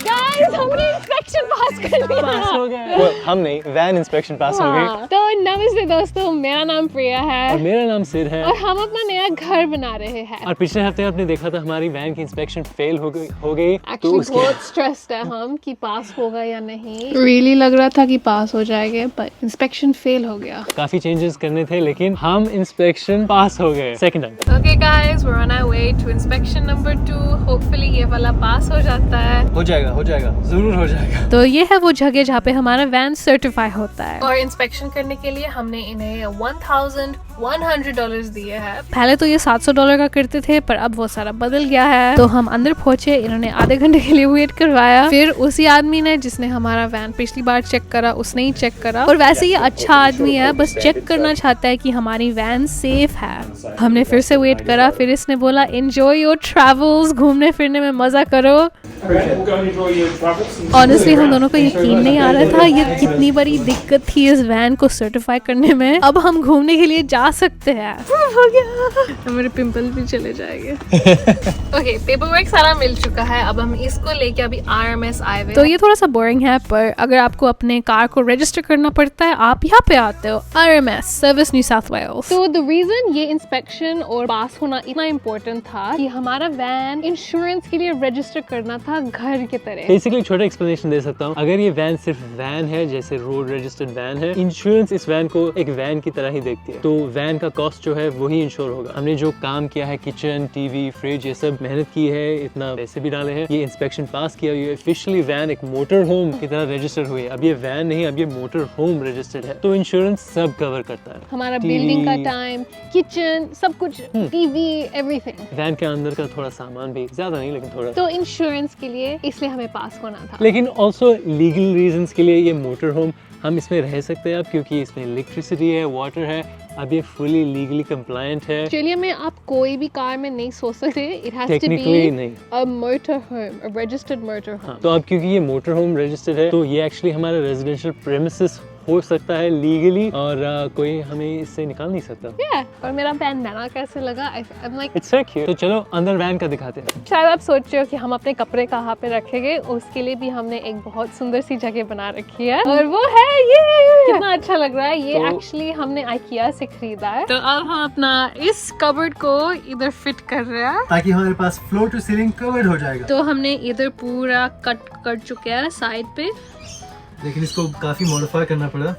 Guys हमने inspection पास कर लिया। पास हो गए। हम नहीं, वैन इंस्पेक्शन पास हो गई। तो नमस्ते दोस्तों, मेरा नाम प्रिया है और मेरा नाम सिर है। और हम अपना नया घर बना रहे हैं। और पिछले हफ्ते आपने देखा था हमारी वैन की इंस्पेक्शन फेल हो गई। तो एक्चुअली बहुत स्ट्रेस्ड है हम कि पास होगा या नहीं। रियली लग रहा था कि पास हो जाएंगे, पर इंस्पेक्शन फेल हो गया। काफी चेंजेस करने थे, लेकिन हम इंस्पेक्शन पास हो गए second time. Okay guys, we are on our way to inspection number 2। Hopefully ये वाला पास हो जाता है। हो जाएगा, जरूर हो जाएगा। तो ये है वो जगह जहाँ पे हमारा वैन सर्टिफाई होता है। और इंस्पेक्शन करने के लिए हमने इन्हें $1,100 दिए हैं। पहले तो ये $700 का करते थे, पर अब वो सारा बदल गया है। तो हम अंदर पहुंचे, इन्होंने आधे घंटे के लिए वेट करवाया। फिर उसी आदमी ने जिसने हमारा वैन पिछली बार चेक करा, उसने ही चेक करा। और वैसे ये अच्छा आदमी है, बस चेक करना चाहता है कि हमारी वैन सेफ है। हमने फिर से वेट करा, फिर इसने बोला एंजॉय योर ट्रैवल्स, घूमने फिरने में मजा करो। ऑनेस्टली हम दोनों को यकीन नहीं आ रहा था ये कितनी बड़ी दिक्कत थी इस वैन को सर्टिफाई करने में। अब हम घूमने के लिए जा सकते हैं। हो गया, मेरे पिंपल भी चले जाएंगे। ओके, पेपर वर्क सारा मिल चुका है। अब हम इसको लेके अभी RMS आए हुए। तो ये थोड़ा सा बोरिंग है, पर अगर आपको अपने कार को रजिस्टर करना पड़ता है, आप यहाँ पे आते हो, RMS service New South Wales. तो द रीजन ये इंस्पेक्शन और पास होना इतना इम्पोर्टेंट था कि हमारा वैन इंश्योरेंस के लिए रजिस्टर करना था घर की तरह। बेसिकली छोटा एक्सप्लेनेशन दे सकता हूँ। अगर ये वैन सिर्फ वैन है, जैसे रोड रजिस्टर्ड वैन है, इंश्योरेंस इस वैन को एक वैन की तरह ही देखती है। तो वैन का कॉस्ट जो है वही इंश्योर होगा। हमने जो काम किया है, किचन, टीवी, फ्रिज, ये सब मेहनत की है, इतना पैसे भी डाले हैं, ये इंस्पेक्शन पास किया, ये ऑफिशियली वैन एक मोटर होम की तरह रजिस्टर हुई है। अब ये वैन नहीं, अब ये मोटर होम रजिस्टर्ड है। तो इंश्योरेंस सब कवर करता है, हमारा बिल्डिंग का टाइम, किचन, सब कुछ, टीवी, एवरीथिंग। वैन के अंदर का थोड़ा सामान भी, ज्यादा नहीं लेकिन थोड़ा। तो इंश्योरेंस के लिए इसलिए हमें पास होना था। लेकिन ऑल्सो लीगल रीजंस के लिए ये मोटर होम हम इसमें रह सकते हैं अब, क्योंकि इसमें इलेक्ट्रिसिटी है, वाटर है। अब ये फुली लीगली कंप्लायंट है। ऑस्ट्रेलिया में आप कोई भी कार में नहीं सो सकते। It has to technically be नहीं, a motor home, a registered motor home. हाँ, तो अब क्योंकि ये मोटर होम रजिस्टर्ड है, तो ये एक्चुअली हमारा रेजिडेंशियल प्रेमिसेस हो सकता है लीगली, और कोई हमें इससे निकाल नहीं सकता। और मेरा वैन बना कैसे लगा? I'm like, it's so cute. तो चलो अंदर वैन का दिखाते हैं। शायद आप सोच रहे हो कि हम अपने कपड़े कहाँ पे रखेंगे। उसके लिए भी हमने एक बहुत सुंदर सी जगह बना रखी है, और वो है ये। कितना अच्छा लग रहा है ये। एक्चुअली हमने IKEA से खरीदा है। तो अब हम अपना इस कबर्ड को इधर फिट कर रहे हैं, ताकि हमारे पास फ्लोर टू सीलिंग कवर्ड हो जाएगा। तो हमने इधर पूरा कट कर चुके हैं साइड पे। लेकिन इसको काफी मॉडिफाई करना पड़ा,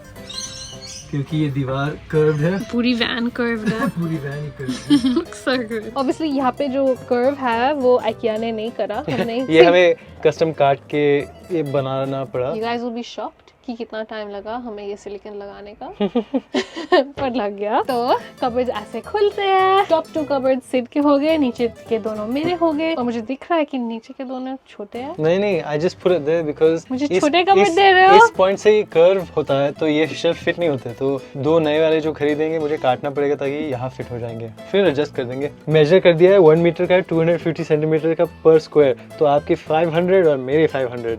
क्योंकि ये दीवार कर्व्ड है। पूरी वैन कर्व्ड है। पूरी वैन ही कर्व्ड है। ऑब्वियसली यहाँ पे जो कर्व है वो IKEA ने नहीं करा, हमने ये हमें कस्टम काट के ये बनाना पड़ा। You guys will be shocked कि कितना टाइम लगा हमें ये सिलिकॉन लगाने का। पर लग गया। तो कबर्ड ऐसे खुलते हैं। टॉप 2 कबर्ड सिड के हो गए, नीचे के दोनों मेरे हो गए। और मुझे दिख रहा है कि नीचे के दोनों छोटे हैं। नहीं, I just put it there because मुझे छोटे कबर्ड दे रहे हो? इस पॉइंट से ये कर्व होता है, तो ये शेल्फ फिट नहीं होते। तो 2 नए वाले जो खरीदेंगे मुझे काटना पड़ेगा, ताकि यहाँ फिट हो जाएंगे। फिर एडजस्ट कर देंगे। मेजर कर दिया है 1 मीटर का, 250 सेंटीमीटर का पर स्क्वायर। तो आपके 500 और मेरे 500।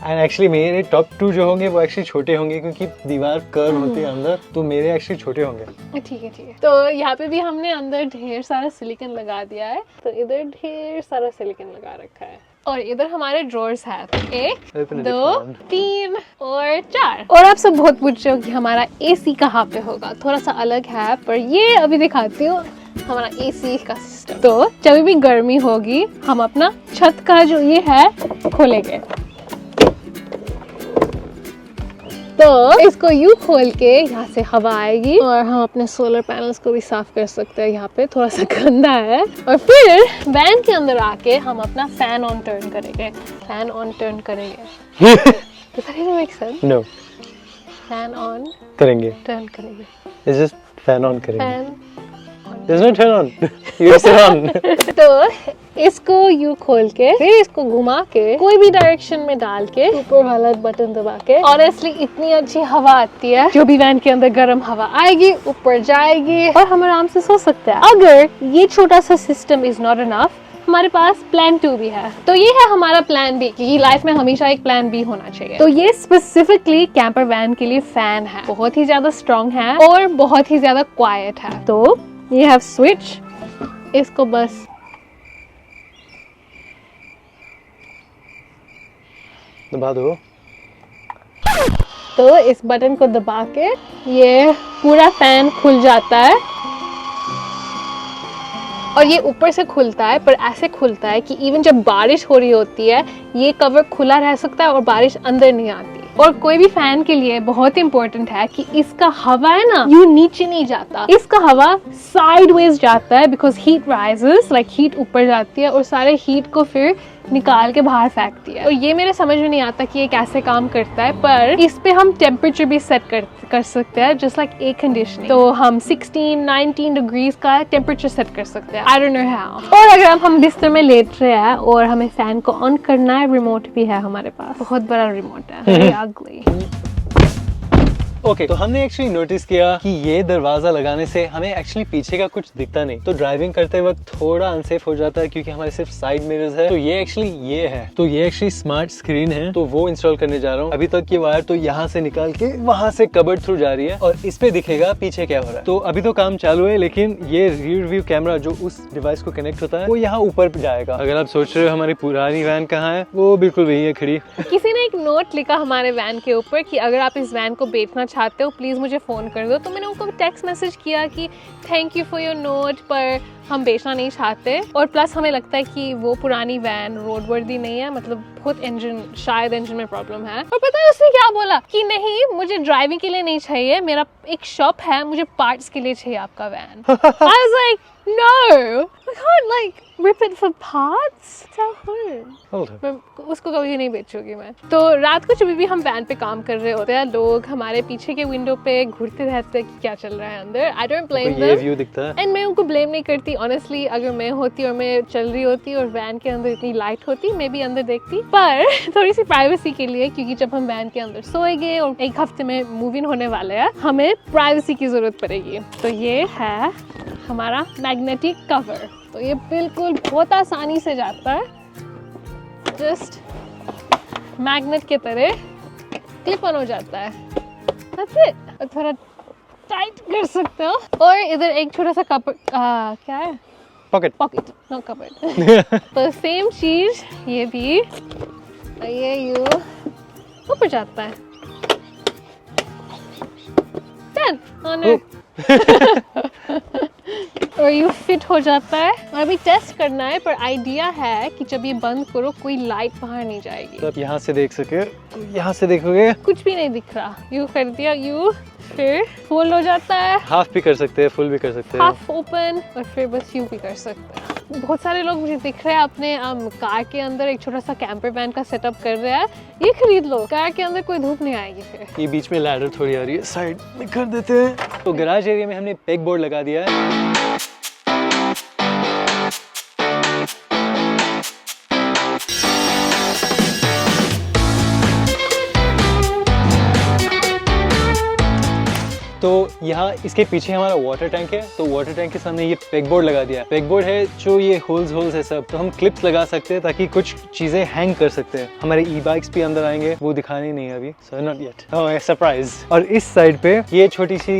एंड एक्चुअली मेरे टॉप 2 जो होंगे वो एक्चुअली छोटे होंगे, क्योंकि दीवार कर्व होती है अंदर, तो मेरे एक्चुअली छोटे होंगे। ठीक है। तो यहाँ पे भी हमने अंदर ढेर सारा सिलिकॉन लगा दिया है। तो इधर ढेर सारा सिलिकॉन लगा रखा है। और इधर हमारे ड्रॉर्स हैं, 1, 2, 3 और 4। और आप सब बहुत पूछ रहे हो कि हमारा AC कहाँ पे होगा। थोड़ा सा अलग है, पर ये अभी दिखाती हूँ हमारा AC का सिस्टम। तो जब भी गर्मी होगी, हम अपना छत का जो ये है खोलेंगे। तो इसको यूं खोल के यहाँ से हवा आएगी, और हम अपने सोलर पैनल्स को भी साफ कर सकते हैं। यहाँ पे थोड़ा सा गंदा है। और फिर वैन के अंदर आके हम अपना फैन ऑन टर्न करेंगे। Does that even make sense? No. Fan on करेंगे। टर्न करेंगे। It's just fan on करेंगे। Fan There's no turn on. You say on. तो इसको यू खोल के, फिर इसको घुमा के, कोई भी डायरेक्शन में डाल के, ऊपर वाला बटन दबा के, ऑनेस्टली इतनी अच्छी हवा आती है। जो भी वैन के अंदर गर्म हवा आएगी, ऊपर जाएगी, और हम आराम से सो सकते हैं। अगर ये छोटा सा सिस्टम इज नॉट इनफ, हमारे पास प्लान 2 भी है। तो ये है हमारा प्लान बी, क्योंकि लाइफ में हमेशा एक प्लान बी होना चाहिए। तो ये स्पेसिफिकली कैंपर वैन के लिए फैन है। बहुत ही ज्यादा स्ट्रॉन्ग है और बहुत ही ज्यादा क्वाइट है। तो ये हैव स्विच, इसको बस दबा दो। तो इस बटन को दबा के ये पूरा फैन खुल जाता है और ये ऊपर से खुलता है, पर ऐसे खुलता है कि इवन जब बारिश हो रही होती है ये कवर खुला रह सकता है और बारिश अंदर नहीं आती। और कोई भी फैन के लिए बहुत इंपॉर्टेंट है कि इसका हवा है ना यूं नीचे नहीं जाता, इसका हवा साइडवेज जाता है, because heat rises, like heat ऊपर जाती है और सारे हीट को फिर निकाल के बाहर फेंकती है। और ये मेरे समझ में नहीं आता कि ये कैसे काम करता है, पर इस पे हम टेम्परेचर भी सेट कर सकते हैं, जस्ट लाइक एयर कंडीशनिंग। तो हम 16-19 डिग्रीज का टेम्परेचर सेट कर सकते हैं। I don't know how. और अगर अब हम बिस्तर में लेट रहे हैं और हमें फैन को ऑन करना है, रिमोट भी है हमारे पास, बहुत बड़ा रिमोट है, very ugly। ओके, तो हमने एक्चुअली नोटिस किया कि ये दरवाजा लगाने से हमें एक्चुअली पीछे का कुछ दिखता नहीं, तो ड्राइविंग करते वक्त थोड़ा अनसेफ हो जाता है क्योंकि हमारे सिर्फ साइड मिरर्स है। तो ये एक्चुअली ये है, तो ये एक्चुअली स्मार्ट स्क्रीन है, तो वो इंस्टॉल करने जा रहा हूँ। अभी तक ये वायर तो यहाँ से निकाल के वहां से कबर्ड थ्रू जा रही है और इस पे दिखेगा पीछे क्या हो रहा है। तो अभी तो काम चालू है, लेकिन ये रियर व्यू कैमरा जो उस डिवाइस को कनेक्ट होता है वो यहाँ ऊपर जाएगा। अगर आप सोच रहे हो हमारी पुरानी वैन कहाँ है, वो बिल्कुल वही है खड़ी। किसी ने एक नोट लिखा हमारे वैन के ऊपर कि अगर आप इस वैन को बेचना चाहते हो प्लीज मुझे फोन कर दो। तो मैंने उनको टेक्स्ट मैसेज किया कि thank you for your note, पर हम बेचना नहीं चाहते। और प्लस हमें लगता है कि वो पुरानी वैन रोड वर्दी नहीं है, मतलब बहुत शायद इंजन में प्रॉब्लम है। और पता है उसने क्या बोला कि नहीं, मुझे ड्राइविंग के लिए नहीं चाहिए, मेरा एक शॉप है, मुझे पार्ट्स के लिए चाहिए आपका van. I was like, no, I can't like rip it for parts. Tell her. Hold on. मैं उसको कभी नहीं बेचूंगी मैं। तो रात को जब भी हम वैन पे काम कर रहे होते हैं, लोग हमारे पीछे के विंडो पे घूरते रहते हैं कि क्या चल रहा है अंदर। I don't blame ये them. व्यू दिखता है एंड मैं उनको ब्लेम नहीं करती ऑनेस्टली। अगर मैं होती और मैं चल रही होती और वैन के अंदर इतनी लाइट होती, मैं भी अंदर देखती, पर थोड़ी सी प्राइवेसी के लिए, क्योंकि जब हम वैन के अंदर सोएंगे और एक हफ्ते में मूव इन होने वाले हैं, हमें प्राइवेसी की जरूरत पड़ेगी। तो ये है हमारा मैग्नेटिक कवर। तो ये बिल्कुल बहुत आसानी से जाता है, जस्ट मैग्नेट के तरह क्लिप ऑन हो जाता है। That's it. और थोड़ा टाइट कर सकते हो। और इधर एक छोटा सा क्या है, पॉकेट, नो कपड़। तो सेम चीज ये भी, ये यू ऊपर जाता है। Done. On और ये फिट हो जाता है। और अभी टेस्ट करना है, पर आइडिया है कि जब ये बंद करो कोई लाइट बाहर नहीं जाएगी। तो आप यहाँ से देख सके, तो यहाँ से देखोगे कुछ भी नहीं दिख रहा। यू कर दिया, यू फिर फोल्ड हो जाता है, हाफ भी कर सकते हैं, फुल भी कर सकते हैं, हाफ ओपन, और फिर बस यू भी कर सकते हैं। बहुत सारे लोग मुझे दिख रहे हैं अपने कार के अंदर एक छोटा सा कैंपर वैन का सेटअप कर रहे हैं। ये खरीद लो, कार के अंदर कोई धूप नहीं आएगी। फिर ये बीच में लैडर थोड़ी आ रही है, साइड में कर देते हैं। तो गैराज एरिया में हमने पेग बोर्ड लगा दिया है। तो यहाँ इसके पीछे हमारा वाटर टैंक है, तो वाटर टैंक के सामने ये पेग बोर्ड लगा दिया है। पेग बोर्ड है जो ये होल्स है सब, तो हम क्लिप्स लगा सकते हैं ताकि कुछ चीजें हैंग कर सकते हैं। हमारे ई बाइक्स भी अंदर आएंगे, वो दिखाने नहीं है अभी, so not yet, oh surprise. और इस साइड पे ये छोटी सी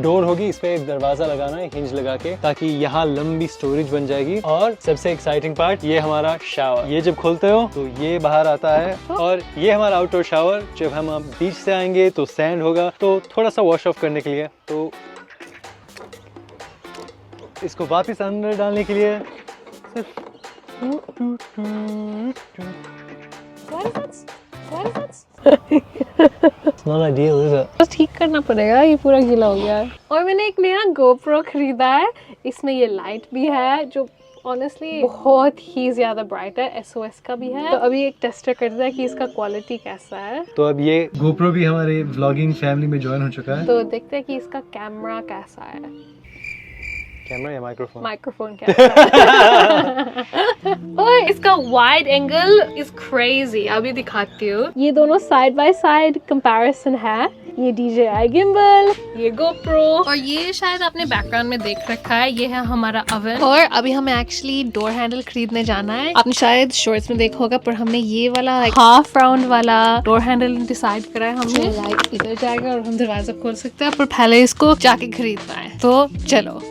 डोर होगी, इस पे एक दरवाजा लगाना है हिंज लगा के, ताकि यहाँ लंबी स्टोरेज बन जाएगी। और सबसे एक्साइटिंग पार्ट, ये हमारा शावर, ये जब खोलते हो तो ये बाहर आता है। और ये हमारा आउटडोर शावर, जब हम बीच से आएंगे तो सैंड होगा, तो थोड़ा सा वॉश ऑफ करने के लिए, तो इसको वापस अंदर डालने के लिए सिर्फ बस ठीक करना पड़ेगा। ये पूरा गीला हो गया है। और मैंने एक नया GoPro खरीदा है, इसमें ये लाइट भी है जो ऑनेस्टली बहुत ही ज्यादा ब्राइट है, SOS का भी है। तो अभी एक टेस्टर करता है कि इसका क्वालिटी कैसा है। तो अब ये GoPro भी हमारे व्लॉगिंग फैमिली में ज्वाइन हो चुका है। तो देखते हैं कि इसका कैमरा कैसा है। कैमरा या माइक्रोफोन? माइक्रोफोन कैसा है। और इसका वाइड एंगल इज क्रेजी, अभी दिखाती हूँ। ये दोनों साइड बाय साइड कंपैरिजन है। ये DJI गिम्बल, ये GoPro, और ये शायद आपने बैकग्राउंड में देख रखा है, ये है हमारा ओवन। और अभी हमें एक्चुअली डोर हैंडल खरीदने जाना है। आपने शायद शॉर्ट्स में देखा होगा, पर हमने ये वाला हाफ राउंड वाला डोर हैंडल डिसाइड करा है। हमने लाइट इधर जाएगा और हम दरवाजा खोल सकते हैं, पर पहले इसको जाके खरीदना है। तो चलो।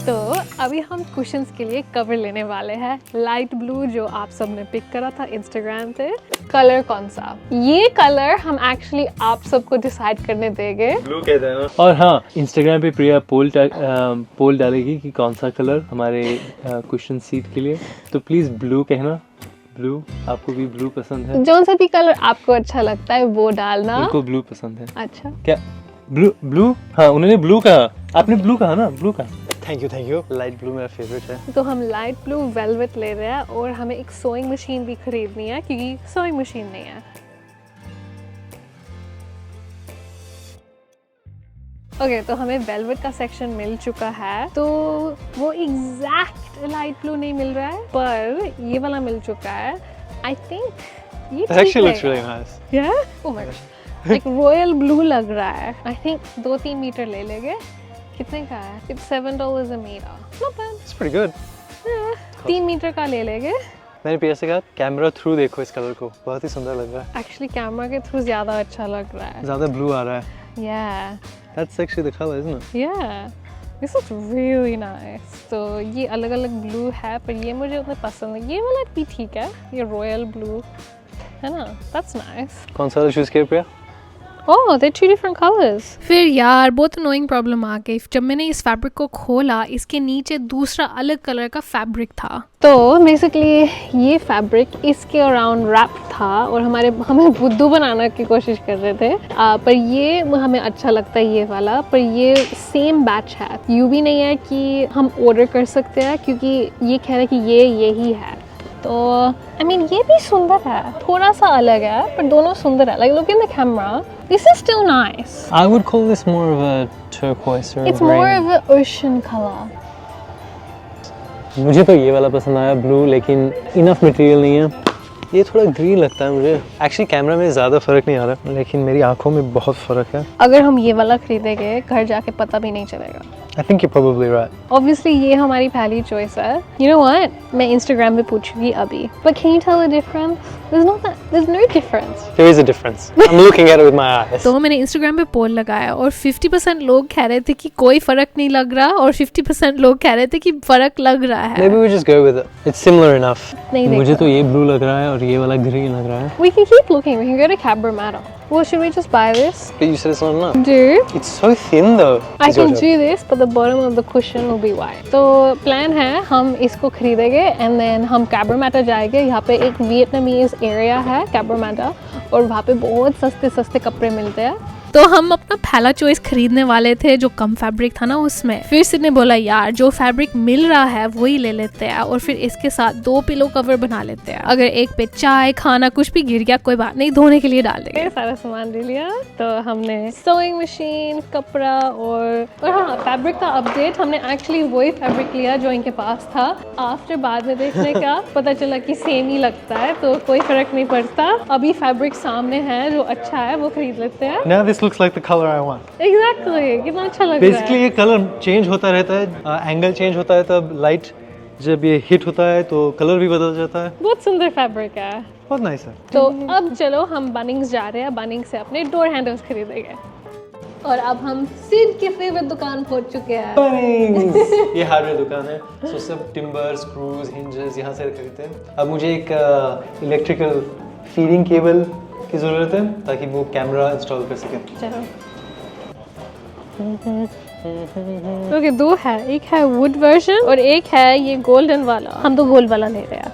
तो अभी हम कुशन्स के लिए कवर लेने वाले हैं। लाइट ब्लू जो आप सब ने पिक करा था इंस्टाग्राम पे। कलर कौन सा? ये कलर हम एक्चुअली आप सबको डिसाइड करने देंगे। ब्लू कहते हैं। और हाँ, इंस्टाग्राम पे प्रिया पोल डालेगी कि कौन सा कलर हमारे कुशन सीट के लिए, तो प्लीज ब्लू कहना। ब्लू, आपको भी ब्लू पसंद है? जो सा भी कलर आपको अच्छा लगता है वो डालना। उनको ब्लू पसंद है। अच्छा, क्या ब्लू? हाँ, उन्होंने ब्लू कहा, आपने ब्लू कहा ना? ब्लू कहा। Thank you. लाइट ब्लू मेरा फेवरेट है। तो हम लाइट ब्लू वेलवेट ले रहे हैं और हमें एक सोइंग मशीन भी खरीदनी है क्योंकि सोइंग मशीन नहीं है। ओके, तो हमें वेलवेट का सेक्शन मिल चुका है। तो वो एग्जैक्ट लाइट ब्लू नहीं मिल रहा है पर ये वाला मिल चुका है। आई थिंक ये actually looks really nice. Yeah? Oh my gosh. एक रॉयल ब्लू लग रहा है। आई थिंक 2-3 मीटर ले लेंगे। कितने का है? It's $7 a meter. Not bad. It's pretty good. 3 metre का ले लेंगे। मैंने पिया से कहा कैमरा थ्रू देखो इस कलर को, बहुत ही सुंदर लग रहा है। एक्चुअली कैमरा के थ्रू ज्यादा अच्छा लग रहा है। ज्यादा ब्लू आ रहा है। Yeah. That's actually the color, isn't it? Yeah. This looks really nice. तो ये अलग अलग ब्लू है पर ये मुझे उतना पसंद है। ये वाला भी ठीक है, ये रॉयल ब्लू है ना? That's nice. कौन सा चूज किया प्रिया? Oh, they're 2 different colors. फिर यार बहुत अनोइंग प्रॉब्लम आ गई। जब मैंने इस फैब्रिक को खोला, इसके नीचे दूसरा अलग कलर का फैब्रिक था। तो बेसिकली ये फैब्रिक इसके अराउंड रैप था और हमें बुद्धू बनाने की कोशिश कर रहे थे। पर ये हमें अच्छा लगता है ये वाला, पर ये सेम बैच है। यूँ भी नहीं है कि हम ऑर्डर कर सकते हैं क्योंकि ये कह रहे हैं कि ये यही है। तो आई मीन ये भी सुंदर है, थोड़ा सा अलग है पर दोनों सुंदर है। Like look in the camera, this is still nice. I would call this more of a turquoise or It's more of an ocean color. मुझे तो ये वाला पसंद आया ब्लू, लेकिन इनफ मटेरियल नहीं है। ये थोड़ा ग्रीन लगता है मुझे। एक्चुअली कैमरा में ज़्यादा फ़र्क नहीं आ रहा लेकिन मेरी आंखों में बहुत फ़र्क है। अगर हम ये वाला खरीदेंगे घर जाके पता भी नहीं चलेगा। I think you're probably right. Obviously ये हमारी पहली चॉइस है। You know what? मैं Instagram पे पूछूंगी अभी। But can you tell the difference? There's no difference. There is a difference. I'm looking at it with my eyes. तो मैंने Instagram पे पोल लगाया और 50% लोग कह रहे थे कि कोई फर्क नहीं लग रहा और 50% लोग कह रहे थे कि फर्क लग रहा है। Maybe we just go with it. It's similar enough. नहीं मुझे तो ये ब्लू लग रहा है और ये वाला ग्रीन लग रहा है। We can keep looking. We can go to Cabramatta. Well, should we just buy this? But you said it's not enough. Dude, It's so thin though. I It's your can job. do this, but the bottom of the cushion will be white. तो plan है हम इसको खरीदेंगे and then हम Cabramatta जाएंगे। यहाँ पे एक वियतनामीज एरिया है Cabramatta और वहाँ पे बहुत सस्ते कपड़े मिलते हैं। तो हम अपना पहला चॉइस खरीदने वाले थे जो कम फैब्रिक था ना उसमें। फिर सिड ने बोला यार जो फैब्रिक मिल रहा है वही ले लेते हैं और फिर इसके साथ 2 पिलो कवर बना लेते हैं। अगर एक पे चाय खाना कुछ भी गिर गया कोई बात नहीं, धोने के लिए डाल देंगे। सारा सामान ले लिया। तो हमने सोइंग मशीन, कपड़ा और हाँ फैब्रिक का अपडेट। हमने एक्चुअली वही फैब्रिक लिया जो इनके पास था। आफ्टर बाद में देखने का पता चला कि सेम ही लगता है तो कोई फर्क नहीं पड़ता। अभी फैब्रिक सामने है जो अच्छा है वो खरीद लेते हैं। Now this looks like the color I want. Exactly, कितना अच्छा लग Basically रहा है। ये कलर चेंज होता रहता है, एंगल चेंज होता है, तब लाइट जब ये हिट होता है तो कलर भी बदल जाता है। बहुत सुंदर फैब्रिक है। बहुत नाइस है। तो अब चलो हम बनिंग्स जा रहे हैं, बनिंग्स से अपने डोर हैंडल्स खरीदेंगे। और अब हम सिड के फेवरेट दुकान पहुंच चुके हैं। Bunnings! ये हार्डवेयर दुकान है, so सब टिम्बर, स्क्रूज, हिंजेस यहाँ से खरीदते हैं। अब मुझे एक इलेक्ट्रिकल फीडिंग केबल की ज़रूरत है ताकि वो कैमरा इंस्टॉल कर सके। चलो ओके, 2 है, एक है वुड वर्जन और एक है ये गोल्डन वाला। हम तो गोल्ड वाला ले रहे हैं।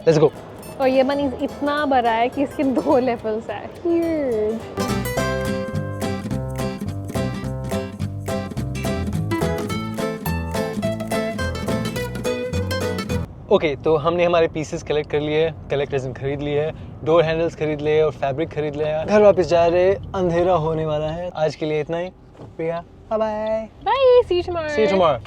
Let's go. और ये बनी इतना बड़ा है कि इसके 2 लेवल्स है। Huge. ओके, तो हमने हमारे पीसेस कलेक्ट कर लिए, कलेक्टर्स खरीद लिए है, डोर हैंडल्स खरीद लिए और फैब्रिक खरीद लिया। घर वापस जा रहे, अंधेरा होने वाला है। आज के लिए इतना ही। Priya, bye bye. Bye, see you tomorrow. See you tomorrow.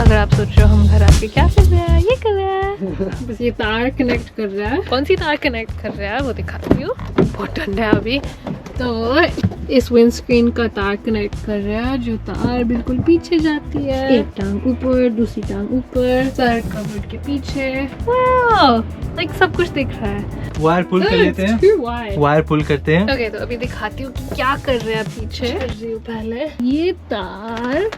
अगर आप सोच रहे हो हम घर आके क्या कर रहे हैं, ये कर रहे हैं बस ये तार कनेक्ट कर रहा है। कौन सी तार कनेक्ट कर रहा है वो दिखाती हूँ। बहुत ठंड है अभी तो इस विंडस्क्रीन का तार कनेक्ट कर रहा है, जो तार बिल्कुल पीछे जाती है, एक टांग ऊपर दूसरी टांग ऊपर, सर कवर्ड के पीछे। वाओ, लाइक सब कुछ दिख रहा है। वायर पुल कर लेते हैं, वायर पुल करते हैं। ओके, तो अभी दिखाती हूँ कि क्या कर रहे हैं पीछे। कर रही हूँ पहले, ये तार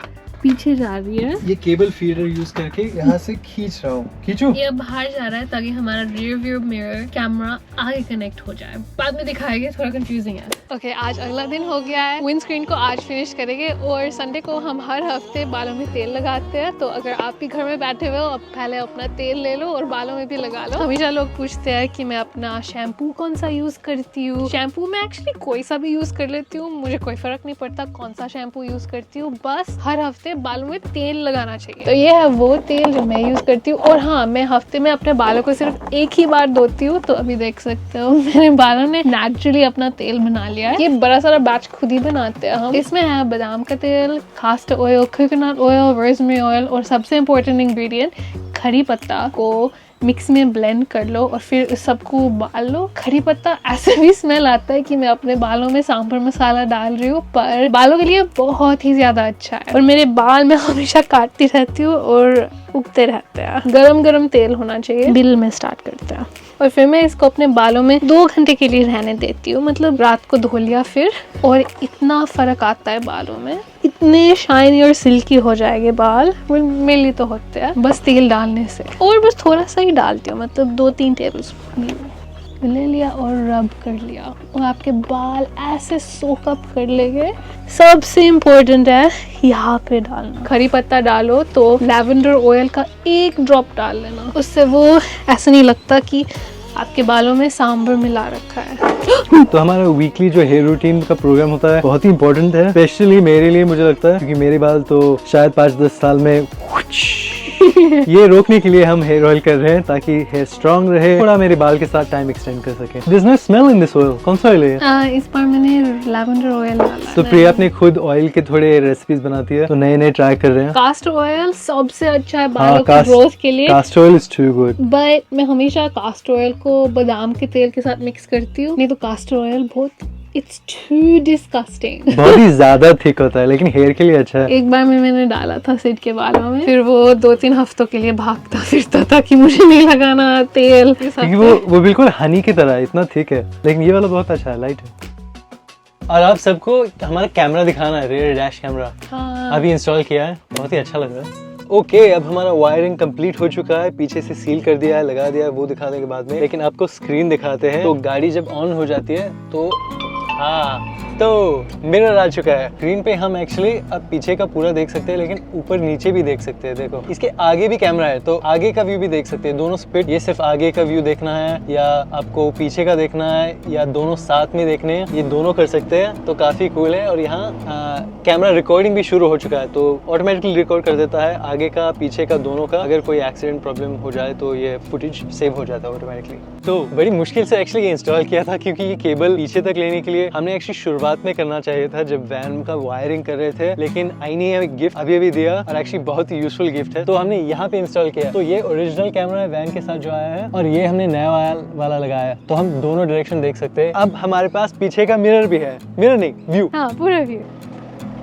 पीछे जा रही है, ये केबल फीडर यूज करके यहाँ से खींच रहा हूँ। खींचो, ये बाहर जा रहा है ताकि हमारा रियर व्यू मिरर कैमरा आगे कनेक्ट हो जाए। बाद में दिखाएंगे, थोड़ा कंफ्यूजिंग है। ओके, आज अगला दिन हो गया है। विंडस्क्रीन को आज फिनिश करेंगे और संडे को हम हर हफ्ते बालों में तेल लगाते हैं। तो अगर आप भी घर में बैठे हुए हो, अब पहले अपना तेल ले लो और बालों में भी लगा लो। हमेशा लोग पूछते हैं कि मैं अपना शैम्पू कौन सा यूज करती हूँ। शैम्पू मैं एक्चुअली कोई सा भी यूज कर लेती हूँ, मुझे कोई फर्क नहीं पड़ता कौन सा शैम्पू यूज करती हूँ, बस हर हफ्ते बालों में तेल लगाना चाहिए। तो ये है वो तेल जो मैं यूज करती हूँ। और हाँ, मैं हफ्ते में अपने बालों को सिर्फ एक ही बार धोती हूँ। तो अभी देख सकते हो मेरे बालों ने नेचुरली अपना तेल बना लिया है। ये बड़ा सारा बैच खुद ही बनाते हैं हम। इसमें है बादाम का तेल, caster oil, coconut oil, rosemary oil और सबसे इम्पोर्टेंट इंग्रेडिएंट करी पत्ता को मिक्स में ब्लेंड कर लो और फिर इस सबको उबाल लो। करी पत्ता ऐसे भी स्मेल आता है कि मैं अपने बालों में सांभर मसाला डाल रही हूँ, पर बालों के लिए बहुत ही ज्यादा अच्छा है। और मेरे बाल मैं हमेशा काटती रहती हूँ और उगते रहते हैं। गरम गरम तेल होना चाहिए। बिल में स्टार्ट करते हैं और फिर मैं इसको अपने बालों में 2 घंटे के लिए रहने देती हूँ। मतलब रात को धो लिया फिर, और इतना फर्क आता है बालों में, इतने शाइनी और सिल्की हो जाएंगे बाल। मेरे लिए तो होते हैं बस तेल डालने से। और बस थोड़ा सा ही डालती हूँ, मतलब 2-3 टेबल स्पून ले लिया और रब कर लिया और आपके बाल ऐसे सोकअप कर लेंगे। सबसे इम्पोर्टेंट है यहाँ पे डालना। करी पत्ता डालो तो लैवेंडर ऑयल का 1 ड्रॉप डाल लेना, उससे वो ऐसा नहीं लगता कि आपके बालों में सांभर मिला रखा है। तो हमारा वीकली जो हेयर रूटीन का प्रोग्राम होता है बहुत ही इंपॉर्टेंट है, स्पेशली मेरे लिए मुझे लगता है, क्योंकि मेरे बाल तो शायद 5-10 साल में ये रोकने के लिए हम हेयर ऑयल कर रहे हैं ताकि हेयर स्ट्रांग रहे, थोड़ा मेरे बाल के साथ टाइम एक्सटेंड कर सके। There's no smell in this oil। कौन सा ऑयल है? इस बार मैंने लैवेंडर ऑयल डाला। तो प्रिया अपने खुद ऑयल के थोड़े रेसिपीज बनाती है, तो नए ट्राई कर रहे हैं। कास्टर ऑयल सबसे अच्छा है बालों की ग्रोथ के लिए। Castor oil is too good, but मैं हमेशा कास्टर ऑयल को बादाम के तेल के साथ मिक्स करती हूँ, नहीं तो कास्टर ऑयल बहुत It's too disgusting। बहुत ही ज्यादा थिक होता है, लेकिन हेयर के लिए अच्छा है। एक बार मैंने डाला था सिड के बालों में, फिर वो 2-3 हफ्तों के लिए भागता फिरता था कि मुझे नहीं लगाना तेल। क्योंकि वो बिल्कुल हनी की तरह इतना थिक है, लेकिन ये वाला बहुत अच्छा है, लाइट है। और आप सबको हमारा कैमरा दिखाना है, रियर डैश कैमरा। हाँ। अभी इंस्टॉल किया है, बहुत ही अच्छा लग रहा है। ओके, अब हमारा वायरिंग कंप्लीट हो चुका है, पीछे से सील कर दिया है, लगा दिया है, वो दिखाने के बाद में लेकिन आपको स्क्रीन दिखाते हैं। तो गाड़ी जब ऑन हो जाती है तो तो मिरर आ चुका है स्क्रीन पे। हम एक्चुअली अब पीछे का पूरा देख सकते हैं, लेकिन ऊपर नीचे भी देख सकते हैं। देखो, इसके आगे भी कैमरा है, तो आगे का व्यू भी देख सकते हैं। दोनों स्प्लिट, ये सिर्फ आगे का व्यू देखना है या आपको पीछे का देखना है या दोनों साथ में देखने हैं, ये दोनों कर सकते हैं। तो काफी कूल है। और यहाँ कैमरा रिकॉर्डिंग भी शुरू हो चुका है, तो ऑटोमेटिकली रिकॉर्ड कर देता है आगे का पीछे का दोनों का। अगर कोई एक्सीडेंट प्रॉब्लम हो जाए तो ये फुटेज सेव हो जाता है ऑटोमेटिकली। तो बड़ी मुश्किल से एक्चुअली ये इंस्टॉल किया था, क्योंकि ये केबल पीछे तक लेने के लिए हमने एक्चुअली शुरुआत में करना चाहिए था जब वैन का वायरिंग कर रहे थे, लेकिन आई ने हमें गिफ्ट अभी दिया और एक्चुअली बहुत ही यूजफुल गिफ्ट है, तो हमने यहाँ पे इंस्टॉल किया। तो ये ओरिजिनल कैमरा है वैन के साथ जो आया है, और ये हमने नया वाला लगाया है, तो हम दोनों डायरेक्शन देख सकते हैं। अब हमारे पास पीछे का मिरर भी है, मिरर नहीं व्यू, हाँ पूरा व्यू।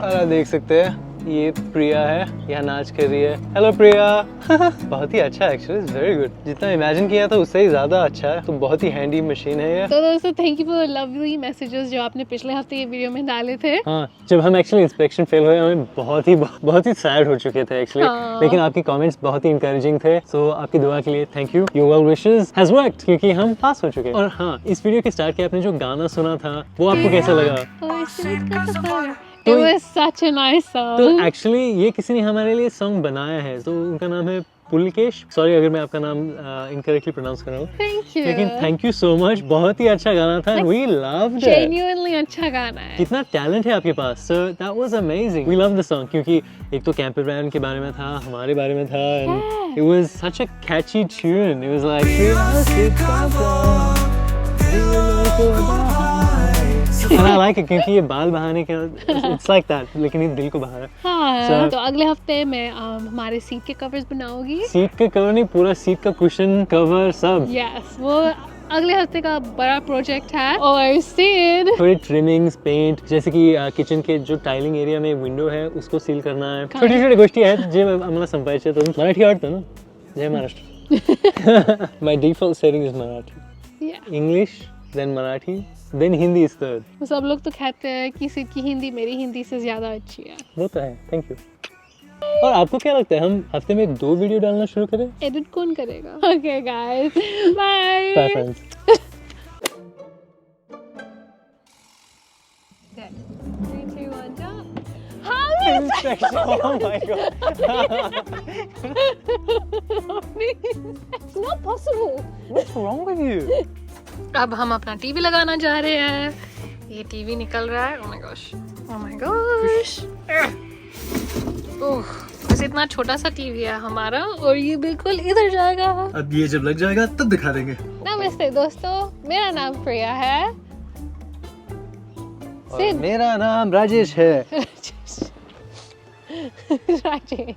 और देख सकते हैं ये प्रिया है, यहाँ नाच कर रही है। हेलो प्रिया। बहुत ही अच्छा है एक्चुअली, इट्स वेरी गुड। जितना इमेजिन किया था उससे ही ज्यादा अच्छा है, तो बहुत ही हैंडी मशीन है ये। तो दोस्तों, thank you for lovely messages जो आपने पिछले हफ्ते ये वीडियो में डाले थे। हाँ, जब हम एक्चुअली इंस्पेक्शन फेल हुए हमें बहुत ही सैड हो चुके थे एक्चुअली, लेकिन आपकी कमेंट्स बहुत ही इंकरेजिंग थे। सो आपकी दुआ के लिए thank you. Your well wishes has worked, क्योंकि हम पास हो चुके। और हाँ, इस वीडियो के स्टार्ट के आपने जो गाना सुना था वो आपको कैसा लगा? It was such a nice song. तो एक्चुअली ये किसी ने हमारे लिए सॉन्ग बनाया है, तो उनका नाम है पुलकेश। सॉरी अगर मैं आपका नाम इनकरेक्टली प्रोनाउंस कर रहा हूँ, Thank you. लेकिन थैंक यू सो मच। बहुत ही अच्छा गाना था, वी लव्ड इट। Genuinely अच्छा गाना है। कितना टैलेंट है आपके पास, so that was amazing. We love the song, क्योंकि एक तो कैंपर वैन के बारे में था, हमारे बारे में था, and it was such a catchy tune. It was And I like it, क्योंकि ये बाल बहाने का it's like that, लेकिन ये दिल को बहा रहा है। हाँ, तो अगले हफ्ते मैं हमारे सीट के कवर्स बनाऊंगी। सीट के कवर नहीं, पूरा सीट का कुशन कवर सब। Yes, वो अगले हफ्ते का बड़ा प्रोजेक्ट है और सीन थोड़ी ट्रिमिंग्स, पेंट, जैसे कि किचन के जो टाइलिंग एरिया में विंडो है उसको सील करना है. छोटी छोटी गोष्टी आहेत जे आम्हाला संपायचे. तर मराठी आवडतं ना. जय Maharashtra. My default setting is Marathi. Yeah. English, then Marathi, then Hindi is third. सब लोग तो कहते हैं कि किसी की हिंदी मेरी हिंदी से ज़्यादा अच्छी है. वो तो है. Thank you. और आपको क्या लगता है हम हफ्ते में 2 वीडियो डालना शुरू करें? एडिट कौन करेगा? Okay guys, bye. Bye friends. Good. 3, 2, 1, jump. Oh my god. It's not possible. What's wrong with you? अब हम अपना टीवी लगाना जा रहे हैं. ये टीवी निकल रहा है. Oh my gosh. Oh my gosh. ओह, बस इतना छोटा सा टीवी है हमारा और ये बिल्कुल इधर जाएगा. अब ये जब लग जाएगा तब दिखा देंगे. नमस्ते दोस्तों, मेरा नाम प्रिया है. और मेरा नाम राजेश है. राजेश.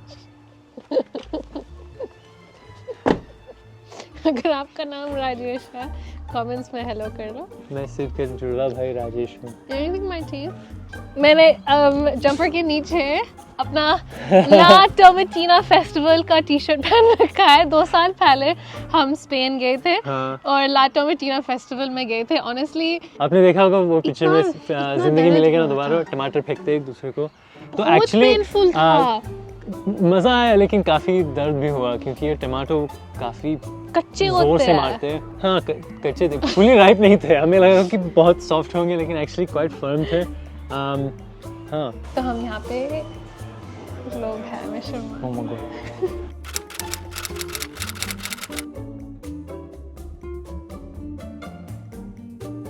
अगर आपका नाम राजेश है कमेंट्स में हेलो कर लो. मैं सिर्फ एक जुड़वा भाई राजेश हूँ. Anything my teeth? मैंने जंपर के नीचे अपना ला टोमेटिना फेस्टिवल का टी शर्ट पहन रखा है. 2 साल पहले हम स्पेन गए थे. हाँ. और ला टोमेटिना फेस्टिवल में गए थे. ऑनेस्टली आपने देखा होगा वो पिक्चर में इतना जिंदगी दर्द मिलेगा ना हुआ दोबारा, था. टमाटर फेंकते एक दूसरे को. तो बहुत एक्चुअली पेनफुल था. मजा आया लेकिन काफी दर्द भी हुआ क्योंकि ये टमाटो काफी कच्चे जोर होते से हैं. मारते हैं. हाँ कच्चे थे, फुली राइप नहीं थे. हमें लगा कि बहुत सॉफ्ट होंगे लेकिन एक्चुअली क्वाइट फर्म थे. हाँ. तो हम यहाँ पे लोग हैं. मैं शर्मा. Oh my God.